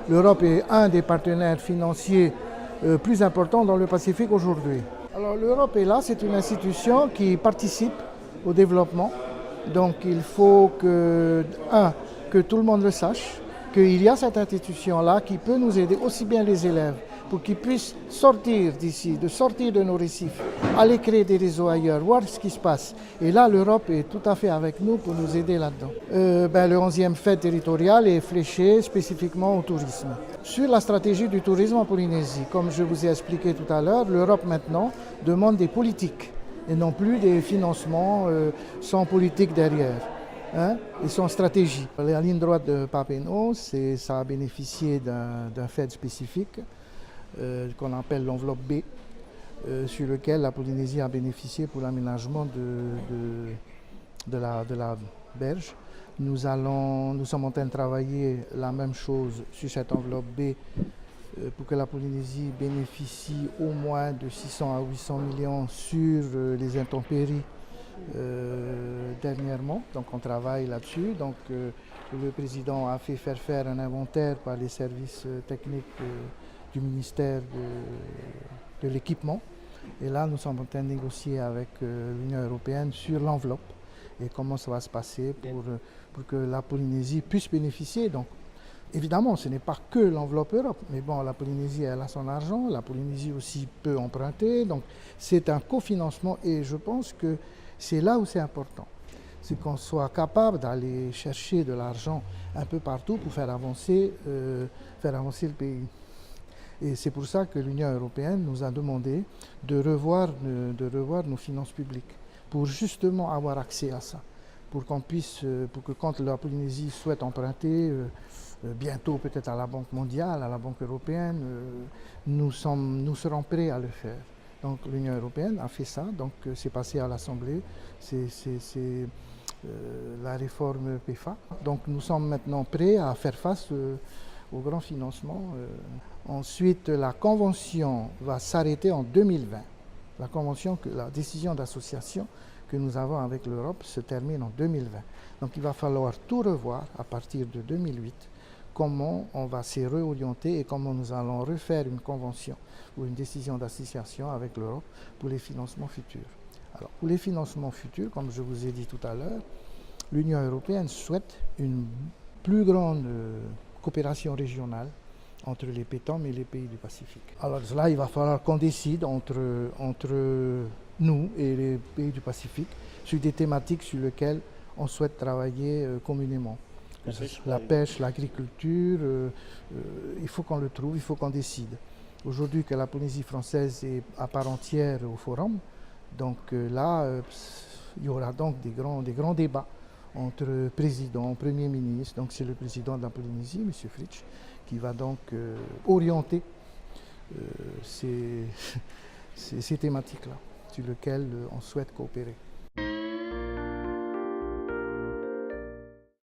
l'Europe est un des partenaires financiers plus importants dans le Pacifique aujourd'hui. Alors l'Europe est là, c'est une institution qui participe au développement. Donc il faut que tout le monde le sache, qu'il y a cette institution-là qui peut nous aider, aussi bien les élèves, pour qu'ils puissent sortir d'ici, de sortir de nos récifs, aller créer des réseaux ailleurs, voir ce qui se passe. Et là, l'Europe est tout à fait avec nous pour nous aider là-dedans. Le 11e FED territorial est fléché spécifiquement au tourisme. Sur la stratégie du tourisme en Polynésie, comme je vous ai expliqué tout à l'heure, l'Europe maintenant demande des politiques et non plus des financements sans politique derrière. Et sans stratégie. La ligne droite de Papineau, ça a bénéficié d'un FED spécifique qu'on appelle l'enveloppe B, sur lequel la Polynésie a bénéficié pour l'aménagement de la berge. Nous sommes en train de travailler la même chose sur cette enveloppe B pour que la Polynésie bénéficie au moins de 600 à 800 millions sur les intempéries dernièrement. Donc on travaille là-dessus. Donc le président a fait faire un inventaire par les services techniques du ministère de l'équipement. Et là, nous sommes en train de négocier avec l'Union européenne sur l'enveloppe et comment ça va se passer pour que la Polynésie puisse bénéficier. Donc, évidemment, ce n'est pas que l'enveloppe Europe, mais bon, la Polynésie, elle a son argent, la Polynésie aussi peut emprunter, donc c'est un cofinancement et je pense que c'est là où c'est important. C'est qu'on soit capable d'aller chercher de l'argent un peu partout pour faire avancer le pays. Et c'est pour ça que l'Union européenne nous a demandé de revoir nos finances publiques, pour justement avoir accès à ça, pour que quand la Polynésie souhaite emprunter, bientôt peut-être à la Banque mondiale, à la Banque européenne, nous serons prêts à le faire. Donc l'Union européenne a fait ça, donc c'est passé à l'Assemblée, c'est la réforme PEFA. Donc nous sommes maintenant prêts à faire face au grand financement. Ensuite, la convention va s'arrêter en 2020. La décision d'association que nous avons avec l'Europe se termine en 2020. Donc il va falloir tout revoir à partir de 2008, comment on va se réorienter et comment nous allons refaire une convention ou une décision d'association avec l'Europe pour les financements futurs. Alors, pour les financements futurs, comme je vous ai dit tout à l'heure, l'Union européenne souhaite une plus grande coopération régionale entre les PETOM et les pays du Pacifique. Alors là, il va falloir qu'on décide entre nous et les pays du Pacifique sur des thématiques sur lesquelles on souhaite travailler communément. La pêche, l'agriculture, il faut qu'on le trouve, il faut qu'on décide. Aujourd'hui que la Polynésie française est à part entière au forum, donc là, il y aura donc des grands débats entre président, premier ministre, donc c'est le président de la Polynésie, M. Fritsch, qui va donc orienter ces thématiques-là, sur lesquelles on souhaite coopérer.